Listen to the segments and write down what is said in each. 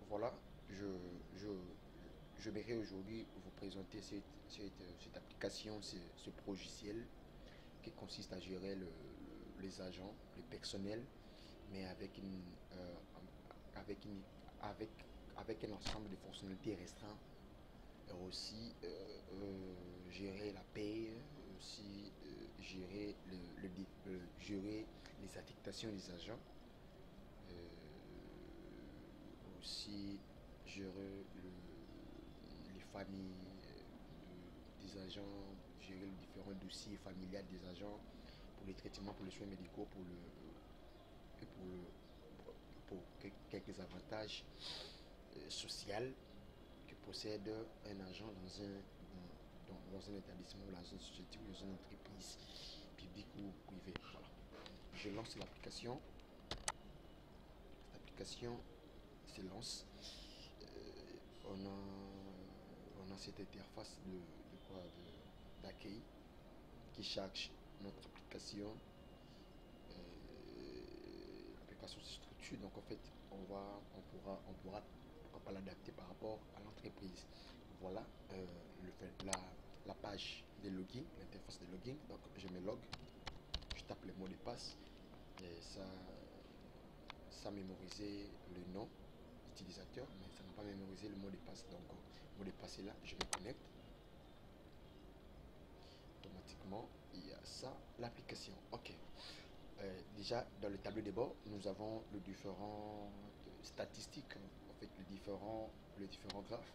Voilà, je, je, je vais aujourd'hui vous présenter cette application, ce logiciel qui consiste à gérer les agents, le personnel, mais avec, une, avec, avec un ensemble de fonctionnalités restreintes. Aussi gérer la paie, aussi gérer les affectations des agents, aussi gérer les familles des agents, gérer les différents dossiers familiaux des agents pour les traitements, pour les soins médicaux, et pour quelques avantages sociaux que possède un agent dans un établissement, dans une société ou dans une entreprise publique ou privée. Voilà. Je lance l'application. L'application se lance. On a cette interface d'accueil qui charge notre application. L'application se structure, donc en fait on pourra pourquoi pas l'adapter par rapport à l'entreprise. Voilà la page de login, l'interface de login. Donc je me log, je tape le mot de passe et ça mémorisait le nom utilisateur, mais ça n'a pas mémorisé le mot de passe. Donc le mot de passe est là, je me connecte. Automatiquement il y a ça, l'application. Ok. Déjà dans le tableau de bord, nous avons les différentes statistiques, en fait les différents graphes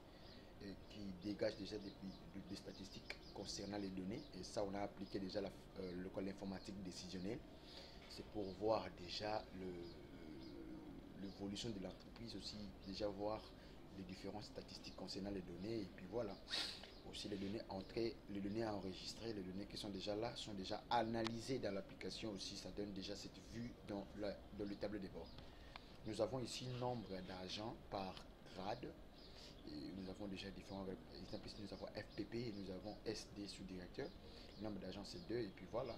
qui dégagent déjà des statistiques concernant les données. Et ça, on a appliqué déjà l'informatique décisionnelle. C'est pour voir déjà l'évolution de l'entreprise, aussi déjà voir les différentes statistiques concernant les données. Et puis voilà, aussi les données entrées, les données à enregistrer, les données qui sont déjà là, sont déjà analysées dans l'application aussi. Ça donne déjà cette vue dans le tableau de bord. Nous avons ici nombre d'agents par grade. Et nous avons déjà différents exemples. Ici, nous avons FPP et nous avons SD sous-directeur. Le nombre d'agents, c'est 2. Et puis voilà,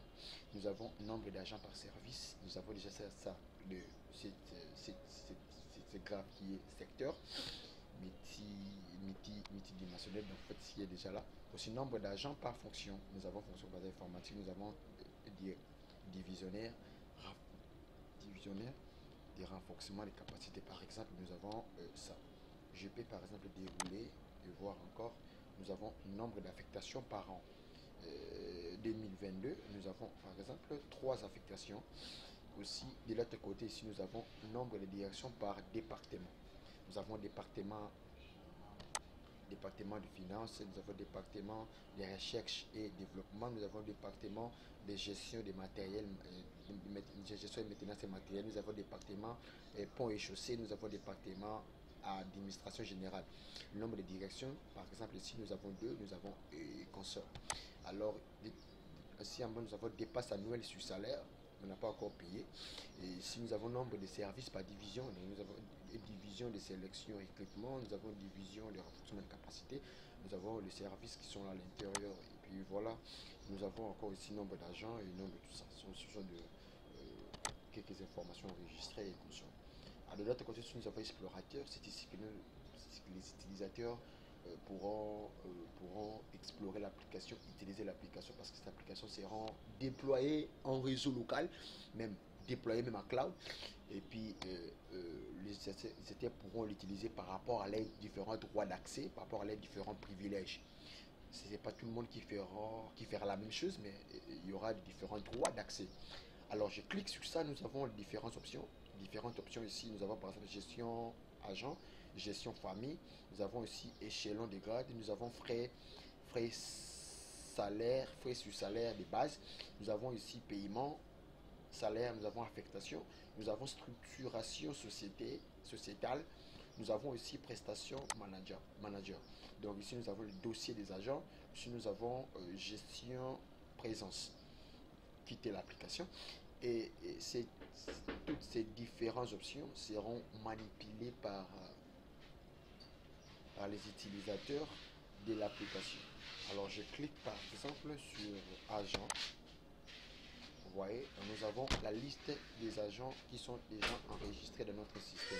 nous avons nombre d'agents par service. Nous avons déjà ça c'est graphe qui est secteur multidimensionnel. Donc, en fait, ce qui est déjà là. Aussi, nombre d'agents par fonction. Nous avons fonction basée informatique. Nous avons divisionnaire, divisionnaire, des renforcements des capacités. Par exemple, nous avons ça. Je peux par exemple dérouler et voir encore, nous avons nombre d'affectations par an. 2022, nous avons par exemple 3 affectations. Aussi, de l'autre côté, ici, nous avons nombre de directions par département. Nous avons département de finances, nous avons département de recherche et développement, nous avons département de gestion des matériels, gestion et maintenance des matériels, nous avons département pont et chaussée, nous avons département administration générale. Le nombre de directions, par exemple ici nous avons 2, nous avons consort. Alors ici en bas nous avons dépasse annuel sur salaire, on n'a pas encore payé. Et si nous avons nombre de services par division, nous avons une division de sélection et recrutement, nous avons une division de renforcement de capacité, nous avons les services qui sont là à l'intérieur. Et puis voilà, nous avons encore ici nombre d'agents et nombre de tout ça. Ce sont quelques informations enregistrées et conscientes. De l'autre côté, si nous avons explorateur, c'est ici que les utilisateurs pourront explorer l'application, utiliser l'application parce que cette application sera déployée en réseau local, même déployée même en cloud. Et puis les utilisateurs pourront l'utiliser par rapport à leurs différents droits d'accès, par rapport à leurs différents privilèges. Ce n'est pas tout le monde qui fera la même chose, mais il y aura différents droits d'accès. Alors je clique sur ça, nous avons différentes options. Différentes options ici, nous avons par exemple gestion agent, gestion famille, nous avons aussi échelon de grade, nous avons frais salaire, frais sur salaire de base, nous avons ici paiement, salaire, nous avons affectation, nous avons structuration sociétale, nous avons aussi prestation manager. Donc ici nous avons le dossier des agents, ici nous avons gestion présence, quitter l'application. Et toutes ces différentes options seront manipulées par les utilisateurs de l'application. Alors je clique par exemple sur agent. Vous voyez, nous avons la liste des agents qui sont déjà enregistrés dans notre système.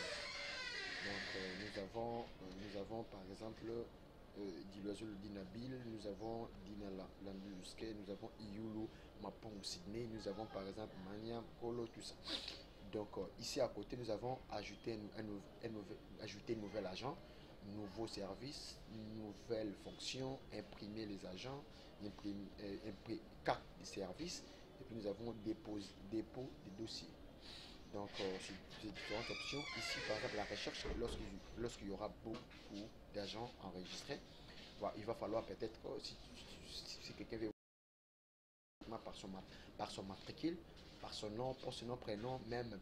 Donc nous avons par exemple Diloiseau Dinabil, nous avons Dina Landuske, nous avons Iyulu Mapong Sydney, nous avons par exemple Mania Polo, tout ça. Donc ici à côté, nous avons ajouté ajouté un nouvel agent, nouveau service, nouvelle fonction, imprimer les agents, imprimer carte de service, et puis nous avons dépôt des dossiers. Donc, c'est différentes options. Ici, par exemple, la recherche, lorsqu'il y aura beaucoup d'agents enregistrés, il va falloir peut-être, si quelqu'un veut par son matricule, par son nom, prénom, même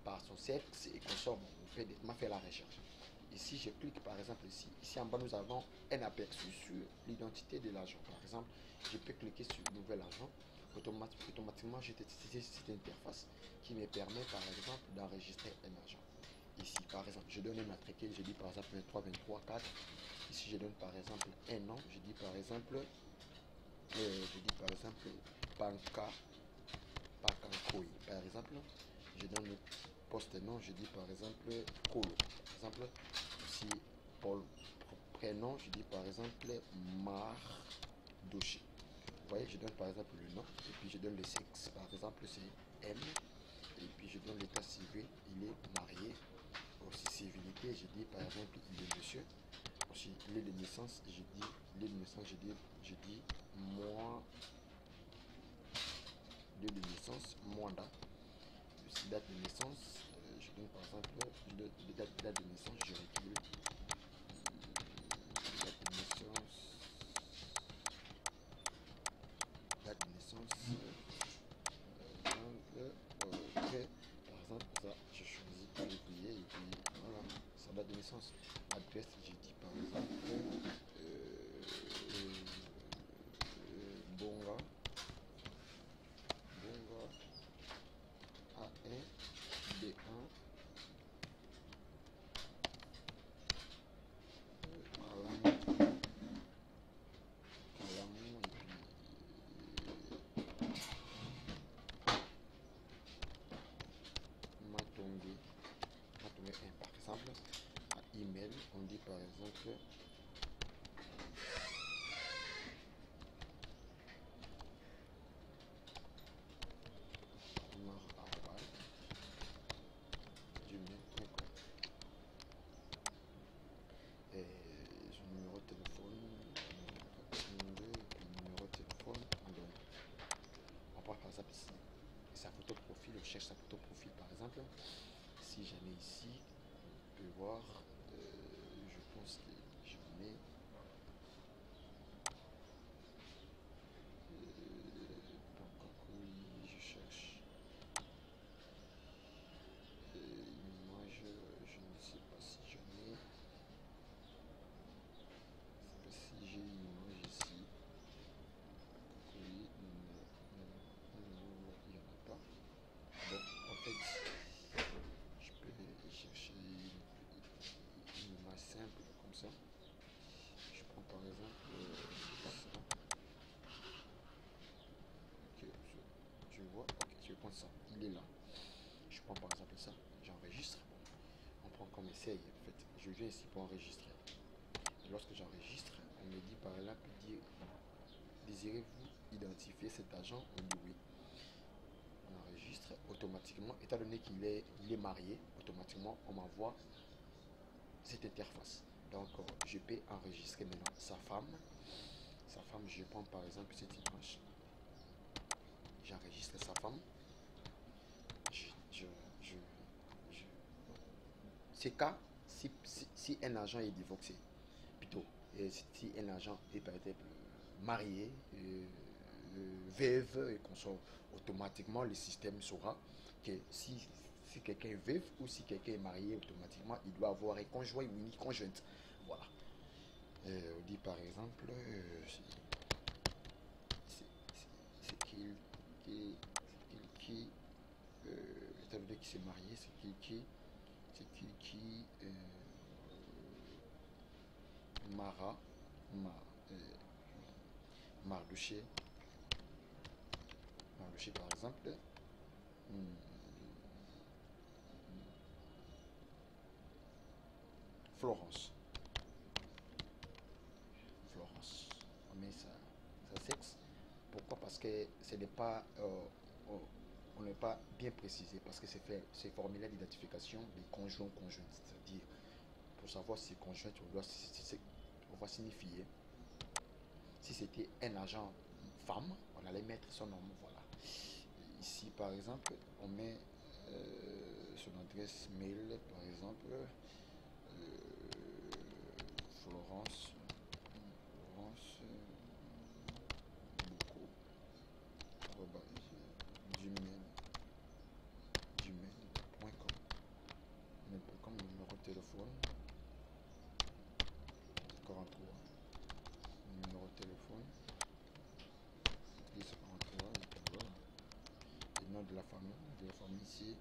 par son sexe et consomme, on peut directement faire la recherche. Ici, je clique par exemple ici en bas, nous avons un aperçu sur l'identité de l'agent. Par exemple, je peux cliquer sur nouvel agent. Automatiquement, j'ai cette interface qui me permet par exemple d'enregistrer un agent. Ici, par exemple, je donne un matricule, je dis par exemple 23, 23, 4. Ici, je donne par exemple un nom, je dis par exemple Panka Pakankoi. Par exemple, je donne le poste nom, je dis par exemple Kolo. Par exemple, ici, Paul prénom, je dis par exemple Mardoché. Vous voyez, je donne par exemple le nom, et puis je donne le sexe. Par exemple, c'est M, et puis je donne l'état civil, il est marié. Aussi, civilité, je dis par exemple, il est monsieur. Aussi, lieu de naissance, je dis moi. Lieu de naissance, Mwanda. Aussi, date de naissance, je donne par exemple, date de naissance, je recule. Date de naissance. Date de naissance. Ok. Par exemple, ça, je choisis février et puis voilà, sa date de naissance. Adresse, j'ai dit par exemple Bonga. A1, B1, Calamou, et puis Matongé 1 par exemple. À email, on dit par exemple gmail.com. Et son numéro de téléphone, numéro de téléphone, on prend par exemple ici sa photo de profil, on cherche sa photo de profil par exemple. Si j'en ai ici, on peut voir, je pense que j'en ai. Oui, je cherche une image, je ne sais pas si j'en ai. Je ne sais pas si j'ai une image ici. Oui, il n'y en a pas. Bon, en fait, je peux chercher une image simple comme ça. Je prends par exemple ça. Ok, tu vois, ok, je vais prendre ça. Il est là. Je prends par exemple ça, j'enregistre. On prend comme essaye. En fait, je viens ici pour enregistrer. Et lorsque j'enregistre, on me dit par là, désirez-vous identifier cet agent? On dit oui. On enregistre automatiquement, étant donné il est marié, automatiquement on m'envoie cette interface. Donc je peux enregistrer maintenant sa femme. Sa femme, je prends par exemple cette image. J'enregistre sa femme. C'est cas si un agent est divorcé, plutôt, si un agent est par exemple marié, veuve, et qu'on soit automatiquement, le système saura que si quelqu'un est veuve ou si quelqu'un est marié, automatiquement, il doit avoir un conjoint ou une conjointe. Voilà. On dit par exemple, c'est qui, étant donné qu'il s'est marié, c'est qui, Mara, Mardoché, par exemple. Hmm, Florence. Florence. On met ça, sexe. Pourquoi? Parce que ce n'est pas, on n'est pas bien précisé, parce que c'est formulaire d'identification des conjoints conjointes. C'est-à-dire, pour savoir si conjoint, on va signifier. Si c'était un agent femme, on allait mettre son nom. Voilà. Ici, par exemple, on met son adresse mail, par exemple, Florence, Florence, beaucoup, gmail.com, numéro de téléphone, 43, numéro de téléphone, 1043, et puis voilà. Le nom de la famille ici,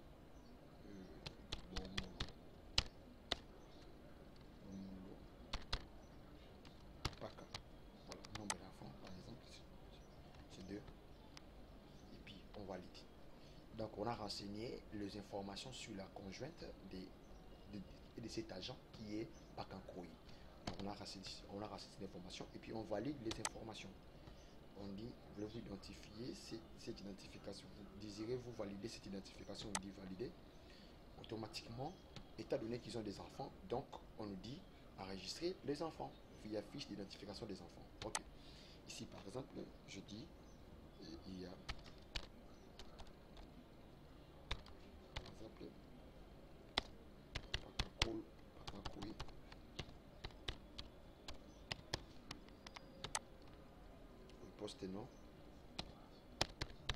Paca. Voilà, nom de l'enfant, par exemple, c'est 2. Et puis, on valide. Donc, on a renseigné les informations sur la conjointe de cet agent qui est Pakankoui. Donc, on a renseigné l'information et puis on valide les informations. On dit, voulez-vous identifier cette identification? Désirez-vous valider cette identification? On dit valider. Automatiquement, étant donné qu'ils ont des enfants, donc on nous dit enregistrer les enfants via fiche d'identification des enfants. Ok. Ici, par exemple, je dis, il y a, par exemple, Pakankoui. Poste nom,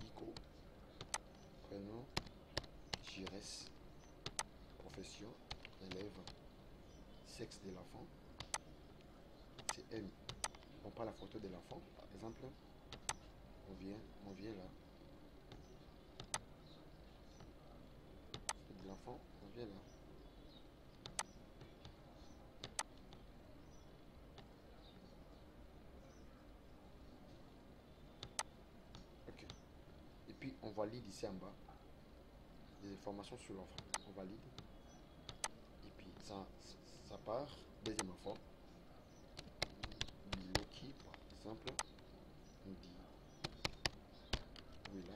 Iko, prénom, Gires, profession, élève, sexe de l'enfant, c'est M. On prend la photo de l'enfant, par exemple, on vient là. De l'enfant, on vient là. Ok. Et puis on valide ici en bas les informations sur l'enfant. On valide. Et puis ça part. Deuxième enfant. Loki, par exemple. On dit oui là.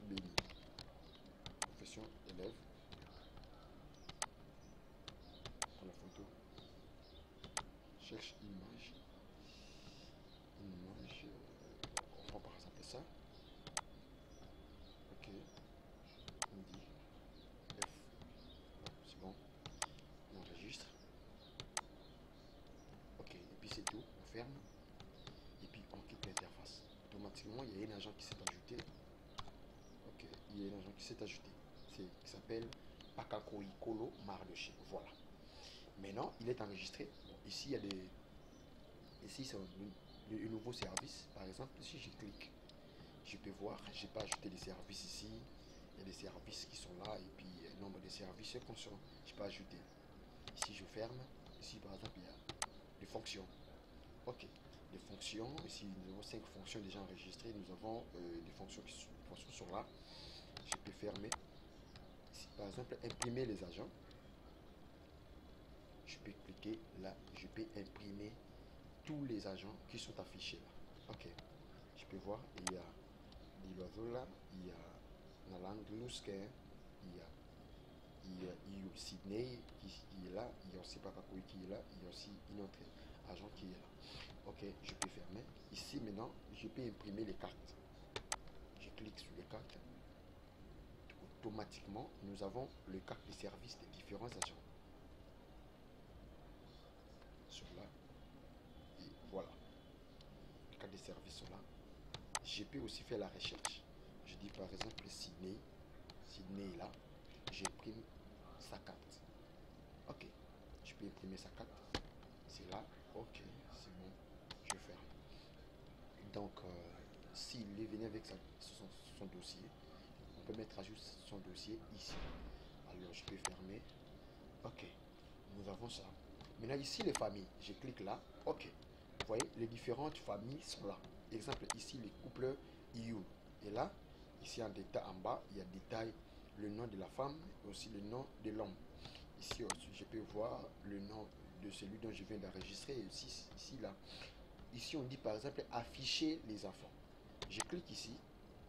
Béni. Profession élève. Pour la photo. Cherche image. On prend par exemple ça. Ok. On dit F. C'est bon. On enregistre. Ok. Et puis c'est tout. On ferme. Et puis on quitte l'interface. Automatiquement, il y a un agent qui s'est ajouté. Ok. Il y a un agent qui s'est ajouté. Qui s'appelle Pakakoi Kolo Mardoché. Voilà. Maintenant, il est enregistré. Bon, ici, il y a des. Ici, c'est un nouveau service. Par exemple, si je clique, je peux voir, j'ai pas ajouté des services ici. Il y a des services qui sont là et puis le nombre de services qu'on sont, je peux ajouter. Ici, je ferme. Ici, par exemple, il y a des fonctions. Ok. Des fonctions. Ici, nous avons 5 fonctions déjà enregistrées. Nous avons des fonctions qui sont là. Je peux fermer. Ici, par exemple, imprimer les agents. Je peux cliquer là. Je peux imprimer tous les agents qui sont affichés là. Ok. Je peux voir, il y a l'oiseau là, il y a Nalandlusker, il y a Sydney qui est là, il y a aussi Pakakoi qui est là, il y a aussi une autre agent qui est là. Ok, je peux fermer. Ici maintenant, je peux imprimer les cartes. Je clique sur les cartes. Automatiquement, nous avons le carte de service des différents agents. Sur là. Et voilà. Les cartes de service sont là. Je peux aussi faire la recherche. Je dis par exemple Sydney. Sydney est là. J'imprime sa carte. Ok. Je peux imprimer sa carte. C'est là. Ok. C'est bon. Je ferme. Donc, s'il est venu avec son dossier, on peut mettre à jour son dossier ici. Alors, je peux fermer. Ok. Nous avons ça. Maintenant, ici, les familles. Je clique là. Ok. Vous voyez, les différentes familles sont là. Exemple, ici, les couples IU. Et là, ici, en détail, en bas, il y a détail le nom de la femme et aussi le nom de l'homme. Ici aussi, je peux voir le nom de celui dont je viens d'enregistrer. Ici, là. Ici, on dit par exemple afficher les enfants. Je clique ici,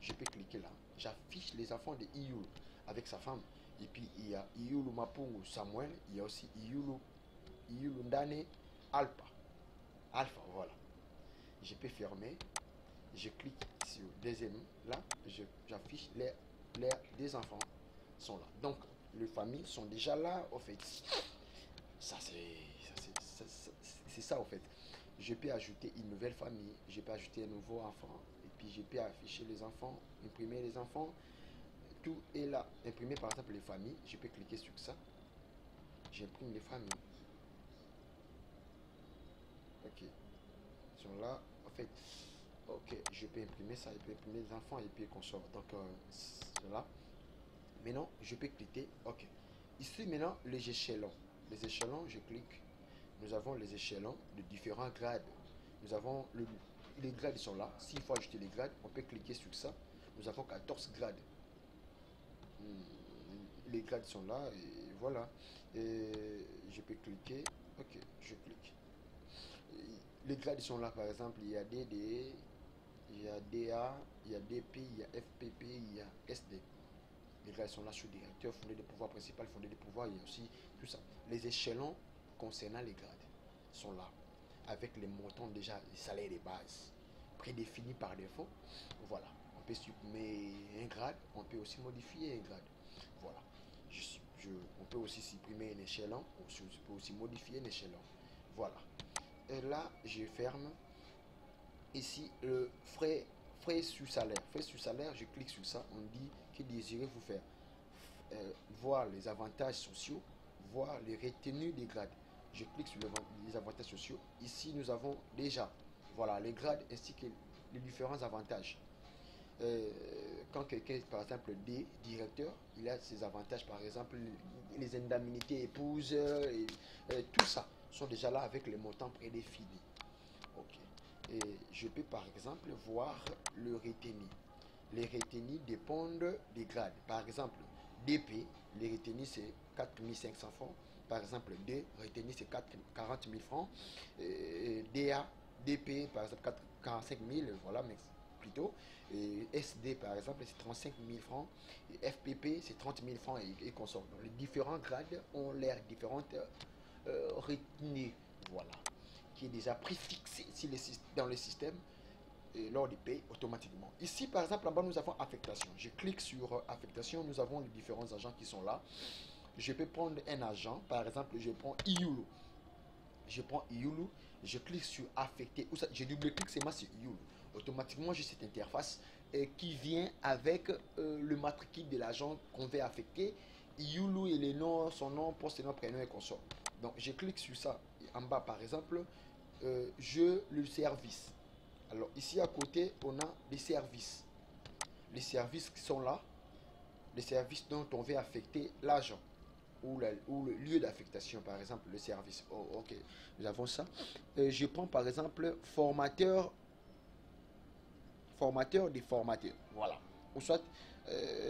je peux cliquer là. J'affiche les enfants de Iyulu avec sa femme. Et puis, il y a Iyulu Mapungu Samuel. Il y a aussi Iyulu Ndane Alpha. Alpha, voilà. Je peux fermer. Je clique sur deuxième. Là, j'affiche les des enfants sont là. Donc, les familles sont déjà là, au fait. Ça, c'est ça, au fait. Je peux ajouter une nouvelle famille, je peux ajouter un nouveau enfant, et puis je peux afficher les enfants, imprimer les enfants. Tout est là. Imprimer par exemple les familles, je peux cliquer sur ça. J'imprime les familles. Ok. Ils sont là. En fait, ok, je peux imprimer ça, je peux imprimer les enfants et puis qu'on sort. Donc, cela. Maintenant, je peux cliquer. Ok. Ici, maintenant, les échelons. Les échelons, je clique. Nous avons les échelons de différents grades. Nous avons les grades sont là. S'il faut ajouter les grades, on peut cliquer sur ça. Nous avons 14 grades. Les grades sont là et voilà. Et je peux cliquer. Ok, je clique. Les grades sont là, par exemple, il y a DD, il y a DA, il y a DP, il y a FPP, il y a SD. Les grades sont là sur directeur, fondé de pouvoir principal, fondé de pouvoir, il y a aussi tout ça. Les échelons concernant les grades sont là, avec les montants déjà, les salaires de base, prédéfinis par défaut. Voilà, on peut supprimer un grade, on peut aussi modifier un grade. Voilà, on peut aussi supprimer un échelon, on peut aussi modifier un échelon. Voilà. Et là, je ferme. Ici, le frais sur salaire. Frais sur salaire, je clique sur ça. On dit que désirez-vous faire voir les avantages sociaux, voir les retenues des grades. Je clique sur les avantages sociaux. Ici, nous avons déjà voilà, les grades ainsi que les différents avantages. Quand quelqu'un, par exemple, D, directeur, il a ses avantages, par exemple, les indemnités épouses, tout ça sont déjà là avec les montants prédéfinis. Ok. Et je peux, par exemple, voir le retenu. Les retenus dépendent des grades. Par exemple, DP, les retenus c'est 4500 francs. Par exemple, D, retenu c'est 40 000 francs. DA, DP, par exemple, 45 000, voilà, mais plutôt. Et SD, par exemple, c'est 35 000 francs. Et FPP, c'est 30 000 francs et consorts. Les différents grades ont leurs différentes retenues. Voilà. Qui est déjà préfixé dans le système lors des payes automatiquement. Ici, par exemple, en bas, nous avons affectation. Je clique sur affectation. Nous avons les différents agents qui sont là. Je peux prendre un agent. Par exemple, je prends Iyulu. Je prends Iyulu. Je clique sur affecter. Je double-clique seulement sur Iyulu. Automatiquement, j'ai cette interface qui vient avec le matricule de l'agent qu'on veut affecter. Iyulu et les noms, son nom, poste, nom, prénom et consort. Donc, je clique sur ça. En bas, par exemple, le service. Alors ici à côté, on a les services. Les services qui sont là, les services dont on veut affecter l'agent ou le lieu d'affectation, par exemple le service. Oh, ok, nous avons ça. Je prends par exemple formateur des formateurs. Voilà. Ou soit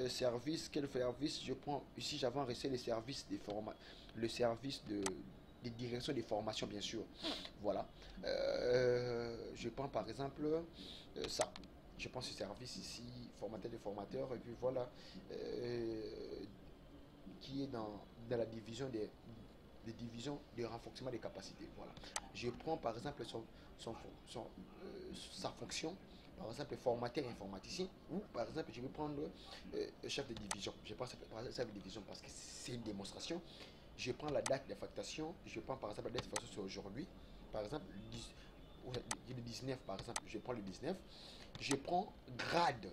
service, quel service je prends. Ici, j'avais enregistré les services des formats, le service des directions des formations, bien sûr. Voilà. Je prends par exemple ça. Je prends ce service ici, formateur des formateurs, et puis voilà, qui est dans la division des divisions de renforcement des capacités. Voilà. Je prends par exemple sa fonction, par exemple formateur informaticien, ou par exemple je vais prendre chef de division. Je prends chef de division parce que c'est une démonstration. Je prends la date d'affectation, je prends par exemple la date d'affectation sur aujourd'hui, par exemple le 19 par exemple, je prends le 19, je prends grade,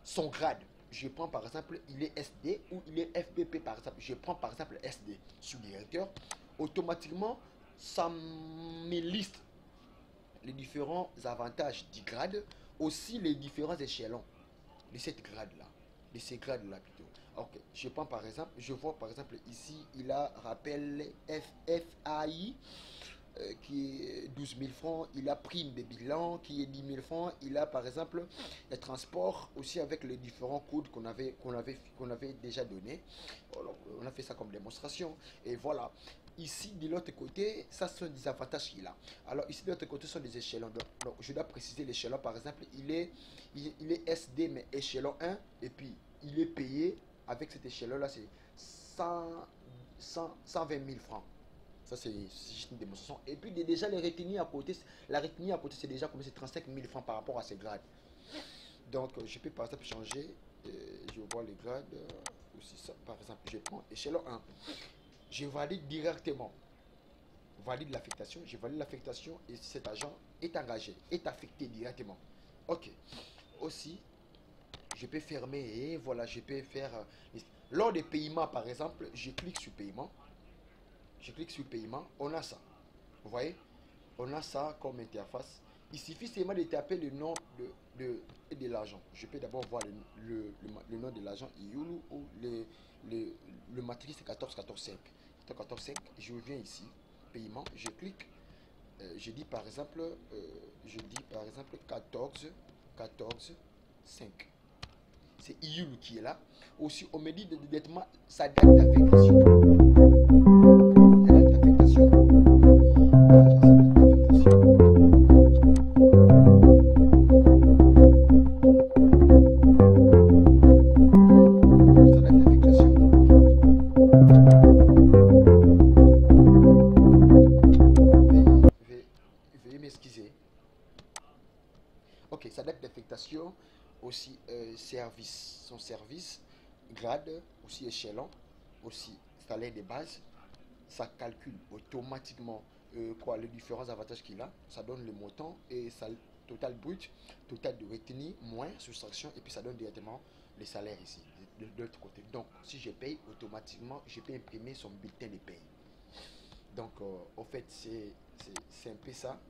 son grade. Je prends par exemple, il est SD ou il est FPP par exemple. Je prends par exemple SD sous-directeur. Automatiquement, ça me liste les différents avantages du grade, aussi les différents échelons de cette grade-là, de ces grades-là plutôt. Ok, je prends par exemple, je vois par exemple ici, il a rappelé FAI, qui est 12 000 francs, il a prime de bilan qui est 10 000 francs, il a par exemple les transports aussi avec les différents codes qu'on avait déjà donné. Alors, on a fait ça comme démonstration et voilà. Ici, de l'autre côté, ça sont des avantages qu'il a. Alors, ici, de l'autre côté, ce sont des échelons. Donc, je dois préciser l'échelon. Par exemple, il est SD, mais échelon 1. Et puis, il est payé avec cet échelon-là, c'est 120 000 francs. Ça, c'est juste une démonstration. Et puis, déjà, les retenues à côté, la retenue à côté, c'est déjà comme c'est 35 000 francs par rapport à ces grades. Donc, je peux par exemple changer. Je vois les grades. Aussi ça, par exemple, je prends échelon 1. Je valide directement. Valide l'affectation. Je valide l'affectation et cet agent est engagé, est affecté directement. Ok. Aussi, je peux fermer et voilà, je peux faire. Lors des paiements, par exemple, je clique sur paiement. Je clique sur paiement. On a ça. Vous voyez? On a ça comme interface. Il suffit seulement de taper le nom de l'agent. Je peux d'abord voir le nom de l'agent Yulu ou le matrice 14 5. Je viens ici, paiement, je clique, je dis par exemple 14 5. C'est Yulu qui est là. Aussi, on me dit directement sa date d'affectation. Ok, sa date d'affectation, aussi service, son service, grade, aussi échelon, aussi salaire de base, ça calcule automatiquement les différents avantages qu'il a, ça donne le montant et ça total brut, total de retenue, moins soustraction et puis ça donne directement les salaires ici, de l'autre côté. Donc, si je paye automatiquement, je peux imprimer son bulletin de paye. Donc, en fait, c'est un peu ça,